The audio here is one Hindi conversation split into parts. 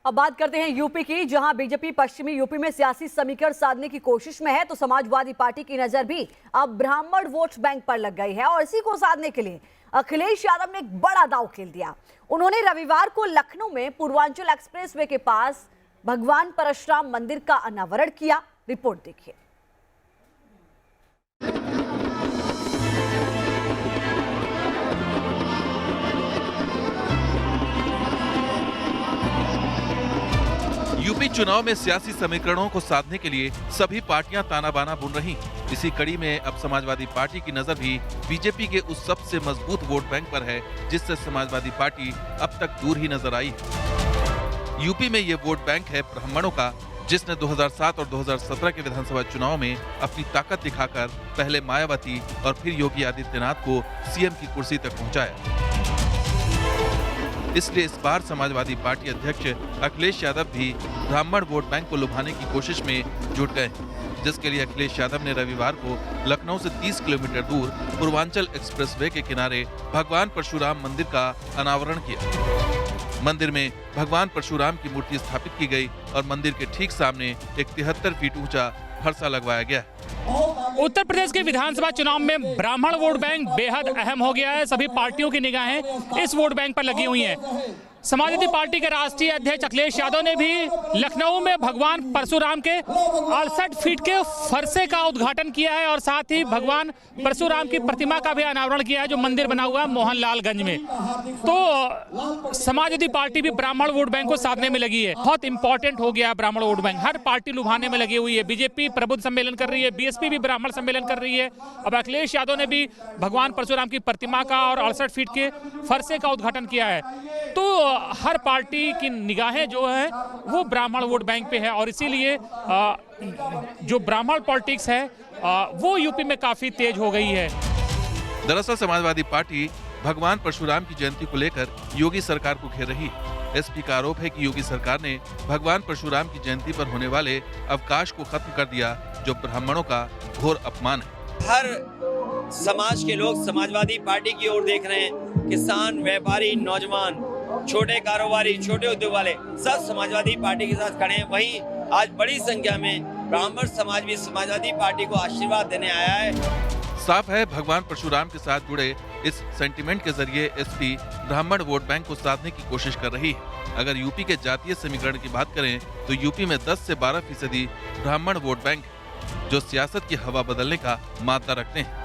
अब बात करते हैं यूपी की, जहां बीजेपी पश्चिमी यूपी में सियासी समीकरण साधने की कोशिश में है, तो समाजवादी पार्टी की नजर भी अब ब्राह्मण वोट बैंक पर लग गई है और इसी को साधने के लिए अखिलेश यादव ने एक बड़ा दांव खेल दिया। उन्होंने रविवार को लखनऊ में पूर्वांचल एक्सप्रेसवे के पास भगवान परशुराम मंदिर का अनावरण किया। रिपोर्ट देखिए। यूपी चुनाव में सियासी समीकरणों को साधने के लिए सभी पार्टियां ताना बाना बुन रही। इसी कड़ी में अब समाजवादी पार्टी की नजर भी बीजेपी के उस सबसे मजबूत वोट बैंक पर है जिससे समाजवादी पार्टी अब तक दूर ही नजर आई। यूपी में ये वोट बैंक है ब्राह्मणों का, जिसने 2007 और 2017 के विधानसभा चुनाव में अपनी ताकत दिखाकर पहले मायावती और फिर योगी आदित्यनाथ को सीएम की कुर्सी तक पहुंचाया। इसलिए इस बार समाजवादी पार्टी अध्यक्ष अखिलेश यादव भी ब्राह्मण वोट बैंक को लुभाने की कोशिश में जुट गए, जिसके लिए अखिलेश यादव ने रविवार को लखनऊ से 30 किलोमीटर दूर पूर्वांचल एक्सप्रेसवे के किनारे भगवान परशुराम मंदिर का अनावरण किया। मंदिर में भगवान परशुराम की मूर्ति स्थापित की गई और मंदिर के ठीक सामने एक 73 फीट ऊंचा फरसा लगवाया गया। उत्तर प्रदेश के विधानसभा चुनाव में ब्राह्मण वोट बैंक बेहद अहम हो गया है। सभी पार्टियों की निगाहें इस वोट बैंक पर लगी हुई हैं। समाजवादी पार्टी के राष्ट्रीय अध्यक्ष अखिलेश यादव ने भी लखनऊ में भगवान परशुराम के 68 फीट के फरसे का उद्घाटन किया है और साथ ही भगवान परशुराम की प्रतिमा का भी अनावरण किया है जो मंदिर बना हुआ है मोहनलालगंज में। तो समाजवादी पार्टी भी ब्राह्मण वोट बैंक को साधने में लगी है। बहुत इंपॉर्टेंट हो गया है ब्राह्मण वोट बैंक, हर पार्टी लुभाने में लगी हुई है। बीजेपी प्रबुद्ध सम्मेलन कर रही है, बीएसपी भी ब्राह्मण सम्मेलन कर रही है। अब अखिलेश यादव ने भी भगवान परशुराम की प्रतिमा का और 68 फीट के फरसे का उद्घाटन किया है। तो हर पार्टी की निगाहें जो है वो ब्राह्मण वोट बैंक पे है और इसीलिए जो ब्राह्मण पॉलिटिक्स है वो यूपी में काफी तेज हो गई है। दरअसल समाजवादी पार्टी भगवान परशुराम की जयंती को लेकर योगी सरकार को घेर रही। एसपी का आरोप है कि योगी सरकार ने भगवान परशुराम की जयंती पर होने वाले अवकाश को खत्म कर दिया, जो ब्राह्मणों का घोर अपमान है। हर समाज के लोग समाजवादी पार्टी की ओर देख रहे हैं। किसान, व्यापारी, नौजवान, छोटे कारोबारी, छोटे उद्योग वाले सब समाजवादी पार्टी के साथ खड़े हैं। वहीं आज बड़ी संख्या में ब्राह्मण समाज भी समाजवादी पार्टी को आशीर्वाद देने आया है। साफ है भगवान परशुराम के साथ जुड़े इस सेंटिमेंट के जरिए एसपी ब्राह्मण वोट बैंक को साधने की कोशिश कर रही है। अगर यूपी के जातीय समीकरण की बात करें तो यूपी में 10 से 12% ब्राह्मण वोट बैंक जो सियासत की हवा बदलने का मादा रखते हैं।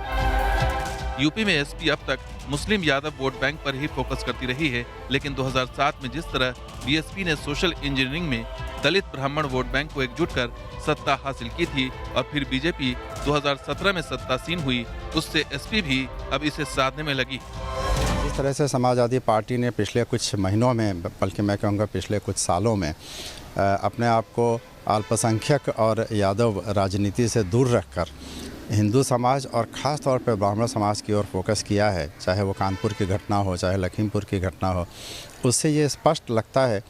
यूपी में एसपी अब तक मुस्लिम यादव वोट बैंक पर ही फोकस करती रही है, लेकिन 2007 में जिस तरह बीएसपी ने सोशल इंजीनियरिंग में दलित ब्राह्मण वोट बैंक को एकजुट कर सत्ता हासिल की थी और फिर बीजेपी 2017 में सत्तासीन हुई, उससे एसपी भी अब इसे साधने में लगी। इस तरह से समाजवादी पार्टी ने पिछले कुछ महीनों में, बल्कि मैं कहूँगा पिछले कुछ सालों में अपने आप को अल्पसंख्यक और यादव राजनीति से दूर रखकर हिंदू समाज और ख़ास तौर पर ब्राह्मण समाज की ओर फोकस किया है। चाहे वो कानपुर की घटना हो, चाहे लखीमपुर की घटना हो, उससे ये स्पष्ट लगता है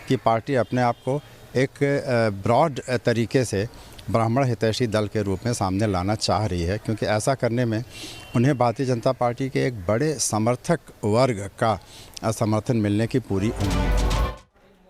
कि पार्टी अपने आप को एक ब्रॉड तरीके से ब्राह्मण हितैषी दल के रूप में सामने लाना चाह रही है, क्योंकि ऐसा करने में उन्हें भारतीय जनता पार्टी के एक बड़े समर्थक वर्ग का समर्थन मिलने की पूरी उम्मीद है।